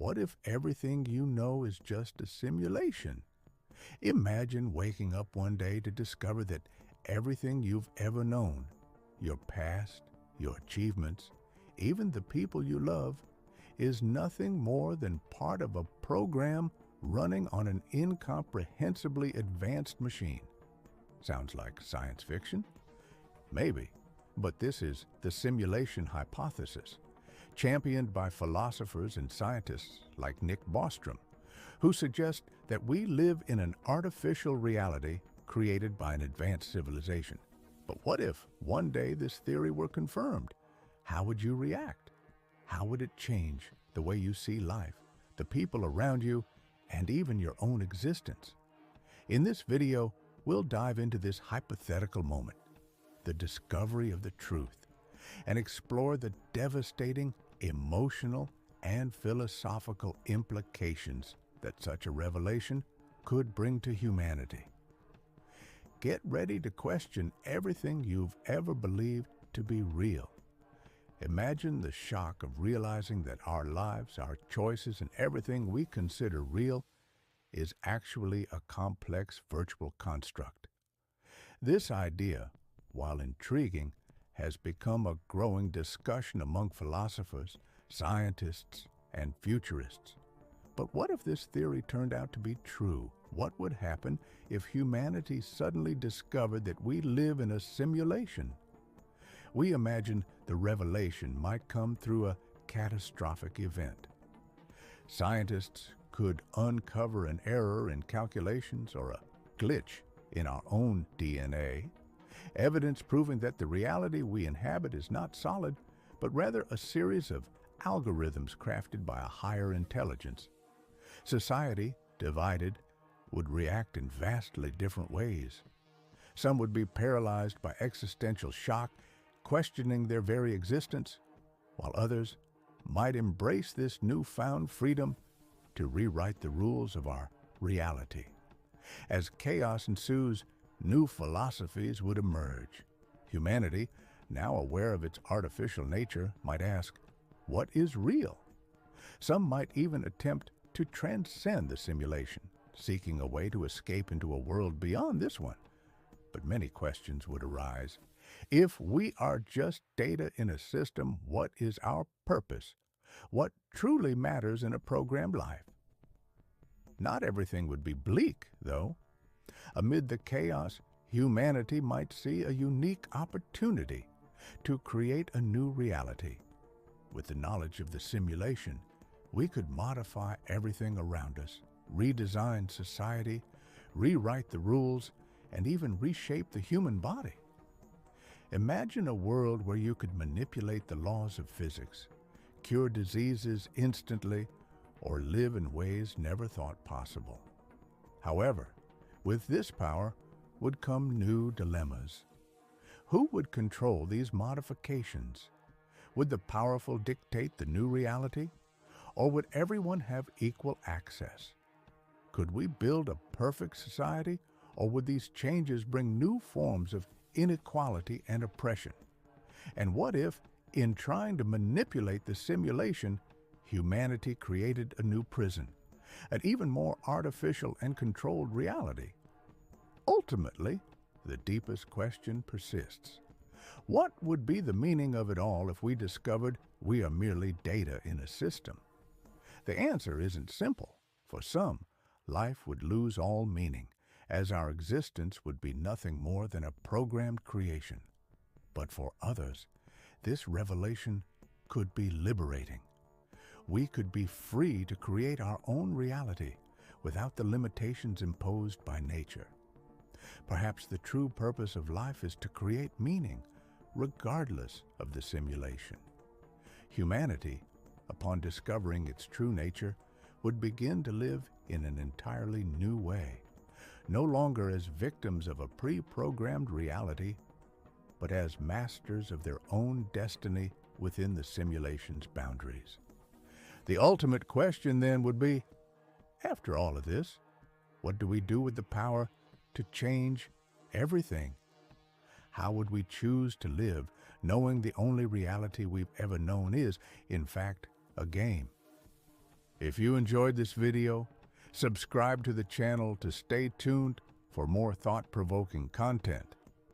what if everything you know is just a simulation? Imagine waking up one day to discover that everything you've ever known, your past, your achievements, even the people you love, is nothing more than part of a program running on an incomprehensibly advanced machine. Sounds like science fiction? Maybe, but this is the simulation hypothesis, championed by philosophers and scientists like Nick Bostrom, who suggest that we live in an artificial reality created by an advanced civilization. But what if one day this theory were confirmed? How would you react? How would it change the way you see life, the people around you, and even your own existence? In this video, we'll dive into this hypothetical moment, the discovery of the truth, and explore the devastating emotional and philosophical implications that such a revelation could bring to humanity. Get ready to question everything you've ever believed to be real. Imagine the shock of realizing that our lives, our choices, and everything we consider real is actually a complex virtual construct. This idea, while intriguing, has become a growing discussion among philosophers, scientists, and futurists. But what if this theory turned out to be true? What would happen if humanity suddenly discovered that we live in a simulation? We imagine the revelation might come through a catastrophic event. Scientists could uncover an error in calculations or a glitch in our own DNA, evidence proving that the reality we inhabit is not solid, but rather a series of algorithms crafted by a higher intelligence. Society, divided, would react in vastly different ways. Some would be paralyzed by existential shock, questioning their very existence, while others might embrace this newfound freedom to rewrite the rules of our reality. As chaos ensues, new philosophies would emerge. Humanity, now aware of its artificial nature, might ask, what is real? Some might even attempt to transcend the simulation, seeking a way to escape into a world beyond this one. But many questions would arise. If we are just data in a system, what is our purpose? What truly matters in a programmed life? Not everything would be bleak, though. Amid the chaos, humanity might see a unique opportunity to create a new reality. With the knowledge of the simulation, we could modify everything around us, redesign society, rewrite the rules, and even reshape the human body. Imagine a world where you could manipulate the laws of physics, cure diseases instantly, or live in ways never thought possible. However, with this power would come new dilemmas. Who would control these modifications? Would the powerful dictate the new reality? Or would everyone have equal access? Could we build a perfect society, or would these changes bring new forms of inequality and oppression? And what if, in trying to manipulate the simulation, humanity created a new prison, an even more artificial and controlled reality? Ultimately, the deepest question persists. What would be the meaning of it all if we discovered we are merely data in a system? The answer isn't simple. For some, life would lose all meaning, as our existence would be nothing more than a programmed creation. But for others, this revelation could be liberating. We could be free to create our own reality without the limitations imposed by nature. Perhaps the true purpose of life is to create meaning, regardless of the simulation. Humanity, upon discovering its true nature, would begin to live in an entirely new way, no longer as victims of a pre-programmed reality, but as masters of their own destiny within the simulation's boundaries. The ultimate question then would be, after all of this, what do we do with the power to change everything? How would we choose to live, knowing the only reality we've ever known is, in fact, a game? If you enjoyed this video, subscribe to the channel to stay tuned for more thought-provoking content.